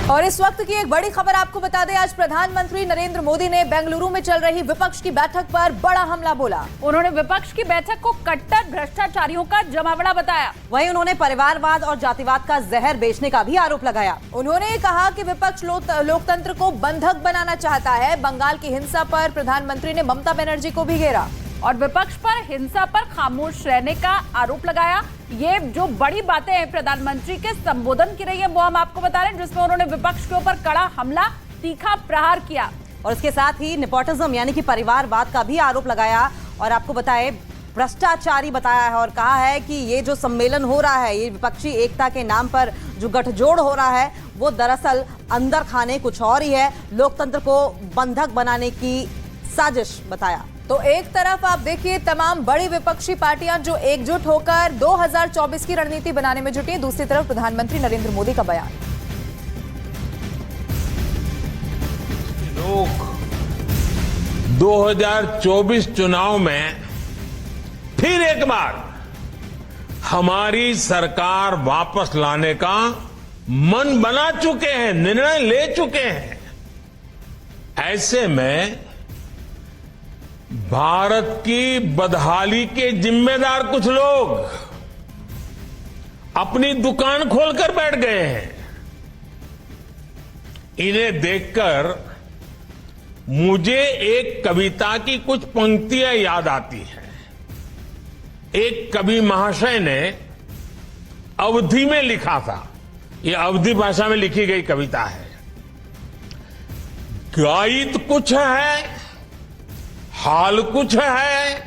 और इस वक्त की एक बड़ी खबर आपको बता दें, आज प्रधानमंत्री नरेंद्र मोदी ने बेंगलुरु में चल रही विपक्ष की बैठक पर बड़ा हमला बोला। उन्होंने विपक्ष की बैठक को कट्टर भ्रष्टाचारियों का जमावड़ा बताया। वहीं उन्होंने परिवारवाद और जातिवाद का जहर बेचने का भी आरोप लगाया। उन्होंने कहा कि विपक्ष लोकतंत्र को बंधक बनाना चाहता है। बंगाल की हिंसा पर प्रधानमंत्री ने ममता बनर्जी को भी घेरा और विपक्ष पर हिंसा पर खामोश रहने का आरोप लगाया। ये जो बड़ी बातें हैं प्रधानमंत्री के संबोधन की रही है, वो हम आपको बता रहे हैं, जिसमें उन्होंने विपक्ष के ऊपर कड़ा हमला, तीखा प्रहार किया और इसके साथ ही नेपोटिज्म यानी कि परिवारवाद का भी आरोप लगाया और आपको बताएं भ्रष्टाचारी बताया है और कहा है कि ये जो सम्मेलन हो रहा है, ये विपक्षी एकता के नाम पर जो गठजोड़ हो रहा है, वो दरअसल अंदर खाने कुछ और ही है, लोकतंत्र को बंधक बनाने की साजिश बताया। तो एक तरफ आप देखिए तमाम बड़ी विपक्षी पार्टियां जो एकजुट होकर 2024 की रणनीति बनाने में जुटी हैं, दूसरी तरफ प्रधानमंत्री नरेंद्र मोदी का बयान। लोग 2024 चुनाव में फिर एक बार हमारी सरकार वापस लाने का मन बना चुके हैं, निर्णय ले चुके हैं। ऐसे में भारत की बदहाली के जिम्मेदार कुछ लोग अपनी दुकान खोलकर बैठ गए हैं। इन्हें देखकर मुझे एक कविता की कुछ पंक्तियां याद आती हैं। एक कवि महाशय ने अवधी में लिखा था, यह अवधी भाषा में लिखी गई कविता है। गायित कुछ है, हाल कुछ है,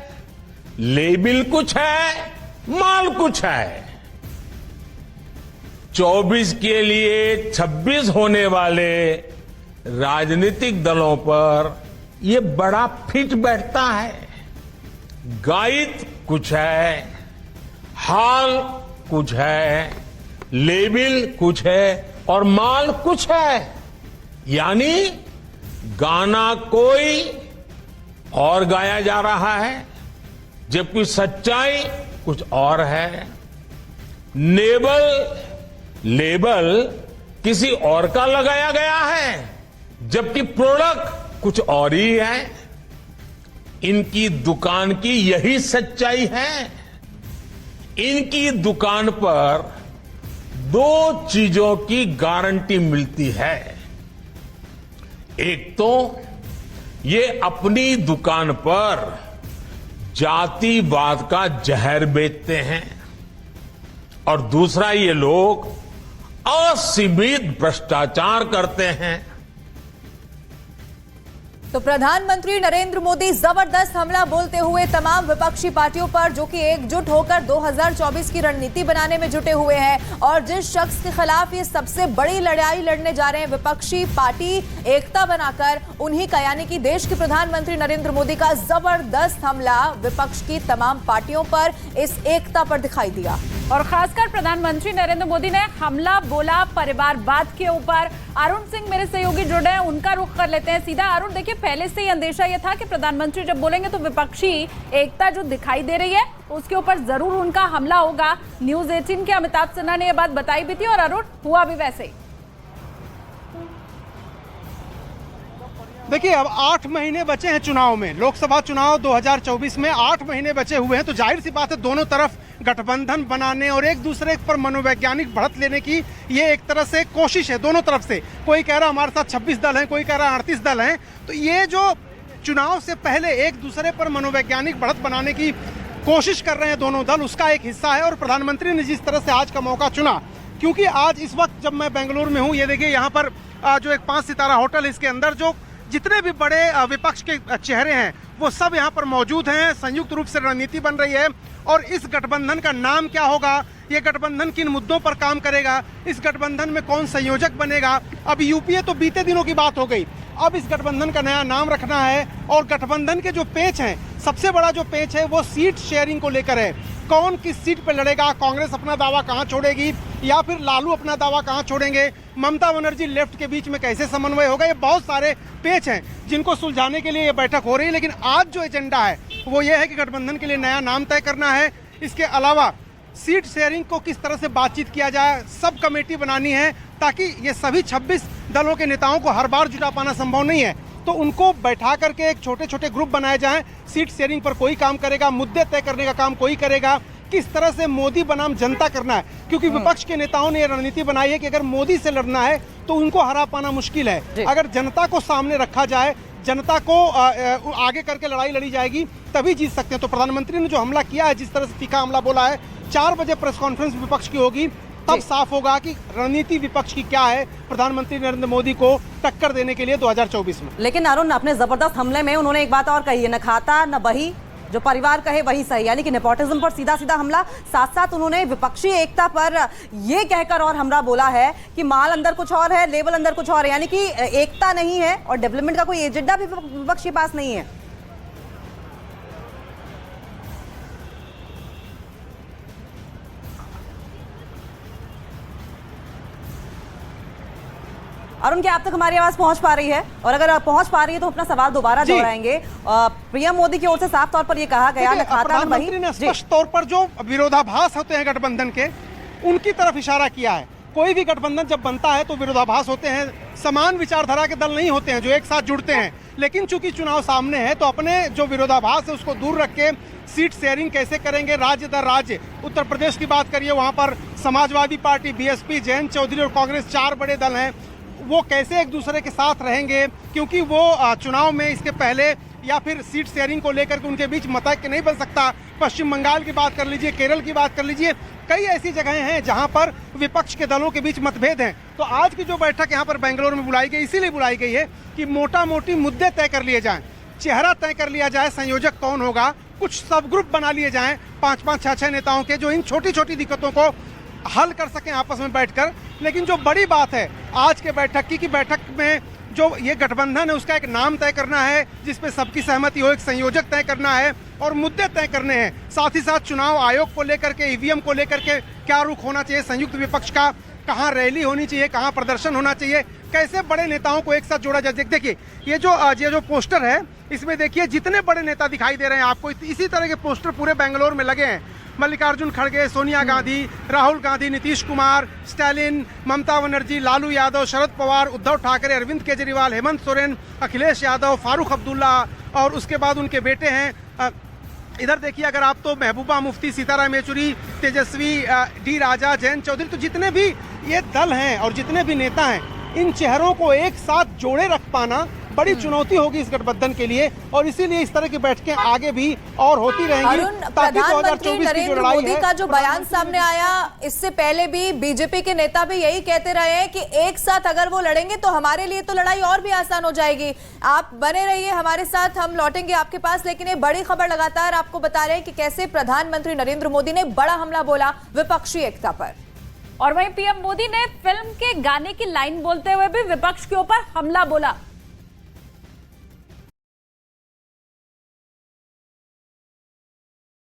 लेबिल कुछ है, माल कुछ है। 24 के लिए 26 होने वाले राजनीतिक दलों पर यह बड़ा फिट बैठता है। गायित कुछ है, हाल कुछ है, लेबिल कुछ है और माल कुछ है। यानी गाना कोई और गाया जा रहा है, जबकि सच्चाई कुछ और है। लेबल किसी और का लगाया गया है, जबकि प्रोडक्ट कुछ और ही है। इनकी दुकान की यही सच्चाई है। इनकी दुकान पर दो चीजों की गारंटी मिलती है। एक तो ये अपनी दुकान पर जातिवाद का जहर बेचते हैं और दूसरा ये लोग असीमित भ्रष्टाचार करते हैं। तो प्रधानमंत्री नरेंद्र मोदी जबरदस्त हमला बोलते हुए तमाम विपक्षी पार्टियों पर जो कि एकजुट होकर 2024 की रणनीति बनाने में जुटे हुए हैं और जिस शख्स के खिलाफ ये सबसे बड़ी लड़ाई लड़ने जा रहे हैं, विपक्षी पार्टी एकता बनाकर, उन्हीं का यानी कि देश के प्रधानमंत्री नरेंद्र मोदी का जबरदस्त हमला विपक्ष की तमाम पार्टियों पर, इस एकता पर दिखाई दिया। और खासकर प्रधानमंत्री नरेंद्र मोदी ने हमला बोला परिवारवाद के ऊपर। अरुण सिंह मेरे सहयोगी जुड़े हैं, उनका रुख कर लेते हैं सीधा। अरुण, देखिए पहले से ही अंदेशा यह था कि प्रधानमंत्री जब बोलेंगे तो विपक्षी एकता जो दिखाई दे रही है उसके ऊपर जरूर उनका हमला होगा। न्यूज 18 के अमिताभ सिन्हा ने यह बात बताई भी थी और अरुण हुआ भी वैसे ही। देखिए अब 8 महीने बचे हैं चुनाव में, लोकसभा चुनाव 2024 में 8 महीने बचे हुए हैं, तो जाहिर सी बात है दोनों तरफ गठबंधन बनाने और एक दूसरे पर मनोवैज्ञानिक बढ़त लेने की ये एक तरह से कोशिश है दोनों तरफ से। कोई कह रहा हमारे साथ 26 दल हैं, कोई कह रहा 38 दल हैं। तो ये जो चुनाव से पहले एक दूसरे पर मनोवैज्ञानिक बढ़त बनाने की कोशिश कर रहे हैं दोनों दल, उसका एक हिस्सा है। और प्रधानमंत्री ने जिस तरह से आज का मौका चुना, क्योंकि आज इस वक्त जब मैं बेंगलुरु में हूँ, ये देखिए यहाँ पर जो एक 5 सितारा होटल है, इसके अंदर जो जितने भी बड़े विपक्ष के चेहरे हैं वो सब यहाँ पर मौजूद हैं। संयुक्त रूप से रणनीति बन रही है और इस गठबंधन का नाम क्या होगा, ये गठबंधन किन मुद्दों पर काम करेगा, इस गठबंधन में कौन संयोजक बनेगा। अब यूपीए तो बीते दिनों की बात हो गई, अब इस गठबंधन का नया नाम रखना है। और गठबंधन के जो पेच हैं, सबसे बड़ा जो पेच है वो सीट शेयरिंग को लेकर है। कौन किस सीट पर लड़ेगा, कांग्रेस अपना दावा कहां छोड़ेगी या फिर लालू अपना दावा कहां छोड़ेंगे, ममता बनर्जी लेफ्ट के बीच में कैसे समन्वय होगा, ये बहुत सारे पेच हैं जिनको सुलझाने के लिए ये बैठक हो रही है। लेकिन आज जो एजेंडा है वो ये है कि गठबंधन के लिए नया नाम तय करना है। इसके अलावा सीट शेयरिंग को किस तरह से बातचीत किया जाए, सब कमेटी बनानी है ताकि ये सभी 26 दलों के नेताओं को हर बार जुटा पाना संभव नहीं है, तो उनको बैठा करके एक छोटे छोटे ग्रुप बनाए जाएं। सीट शेयरिंग पर कोई काम करेगा, मुद्दे तय करने का काम कोई करेगा, किस तरह से मोदी बनाम जनता करना है, क्योंकि विपक्ष के नेताओं ने रणनीति बनाई है कि अगर मोदी से लड़ना है तो उनको हरा पाना मुश्किल है। अगर जनता को सामने रखा जाए, जनता को आगे करके लड़ाई लड़ी जाएगी, तभी जीत सकते हैं। तो प्रधानमंत्री ने जो हमला किया है, जिस तरह से तीखा हमला बोला है, 4 बजे प्रेस कॉन्फ्रेंस विपक्ष की होगी, तब साफ होगा कि रणनीति विपक्ष की क्या है प्रधानमंत्री नरेंद्र मोदी को टक्कर देने के लिए 2024 में। लेकिन अरुण, अपने जबरदस्त हमले में उन्होंने एक बात और कही है, न खाता न बही, जो परिवार कहे वही सही, यानी कि नेपोटिज्म पर सीधा सीधा हमला। साथ साथ उन्होंने विपक्षी एकता पर ये कहकर और हमला बोला है कि माल अंदर कुछ और है, लेवल अंदर कुछ और है, यानी कि एकता नहीं है और डेवलपमेंट का कोई एजेंडा भी विपक्ष के पास नहीं है। अरुण, क्या आप तक हमारी आवाज पहुंच पा रही है? और अगर पहुंच पा रही है तो अपना सवाल दोबारा दोहराएंगे। पीएम मोदी की ओर से साफ तौर पर यह कहा गया, न खाता न बही। प्रधानमंत्री ने स्पष्ट तौर पर जो विरोधाभास होते हैं गठबंधन के, उनकी तरफ इशारा किया है। कोई भी गठबंधन जब बनता है तो विरोधाभास होते हैं, समान विचारधारा के दल नहीं होते हैं जो एक साथ जुड़ते हैं, लेकिन चूंकि चुनाव सामने है तो अपने जो विरोधाभास है उसको दूर रख के सीट शेयरिंग कैसे करेंगे राज्य दर राज्य। उत्तर प्रदेश की बात करिए, वहां पर समाजवादी पार्टी, बीएसपी, जयंत चौधरी और कांग्रेस 4 बड़े दल हैं, वो कैसे एक दूसरे के साथ रहेंगे, क्योंकि वो चुनाव में इसके पहले या फिर सीट शेयरिंग को लेकर के उनके बीच मतैक्य नहीं बन सकता। पश्चिम बंगाल की बात कर लीजिए, केरल की बात कर लीजिए, कई ऐसी जगहें हैं जहां पर विपक्ष के दलों के बीच मतभेद हैं। तो आज की जो बैठक यहाँ पर बेंगलुरु में बुलाई गई, इसीलिए बुलाई गई है कि मोटा मोटी मुद्दे तय कर लिए जाएं, चेहरा तय कर लिया जाए, संयोजक कौन होगा, कुछ सब ग्रुप बना लिए जाएं 5-5, 6-6 नेताओं के, जो इन छोटी छोटी दिक्कतों को हल कर सकें आपस में बैठकर। लेकिन जो बड़ी बात है आज के बैठक की, कि बैठक में जो ये गठबंधन है उसका एक नाम तय करना है जिसपे सबकी सहमति हो, एक संयोजक तय करना है और मुद्दे तय करने हैं। साथ ही साथ चुनाव आयोग को लेकर के, ईवीएम को लेकर के क्या रुख होना चाहिए संयुक्त विपक्ष का, कहाँ रैली होनी चाहिए, कहाँ प्रदर्शन होना चाहिए, कैसे बड़े नेताओं को एक साथ जोड़ा जाए। देखिए ये जो पोस्टर है, इसमें देखिए जितने बड़े नेता दिखाई दे रहे हैं आपको, इसी तरह के पोस्टर पूरे बेंगलोर में लगे हैं। मल्लिकार्जुन खड़गे, सोनिया गांधी, राहुल गांधी, नीतीश कुमार, स्टालिन, ममता बनर्जी, लालू यादव, शरद पवार, उद्धव ठाकरे, अरविंद केजरीवाल, हेमंत सोरेन, अखिलेश यादव, फारूक अब्दुल्ला और उसके बाद उनके बेटे हैं। इधर देखिए अगर आप तो महबूबा मुफ्ती, सीताराम येचुरी, तेजस्वी, डी राजा, जयंत चौधरी, तो जितने भी ये दल हैं और जितने भी नेता हैं, इन चेहरों को एक साथ जोड़े रख पाना बड़ी चुनौती होगी इस गठबंधन के लिए, और इसीलिए इस तरह की बैठकें आगे भी और होती रहेंगी। प्रधानमंत्री नरेंद्र मोदी का जो बयान सामने आया, इससे पहले भी बीजेपी के नेता भी यही कहते रहे हैं कि एक साथ अगर वो लड़ेंगे तो हमारे लिए तो लड़ाई और भी आसान हो जाएगी। आप बने रहिए हमारे साथ, हम लौटेंगे आपके पास। लेकिन ये बड़ी खबर लगातार आपको बता रहे हैं कि कैसे प्रधानमंत्री नरेंद्र मोदी ने बड़ा हमला बोला विपक्षी एकता पर, और वहीं पीएम मोदी ने फिल्म के गाने की लाइन बोलते हुए भी विपक्ष के ऊपर हमला बोला।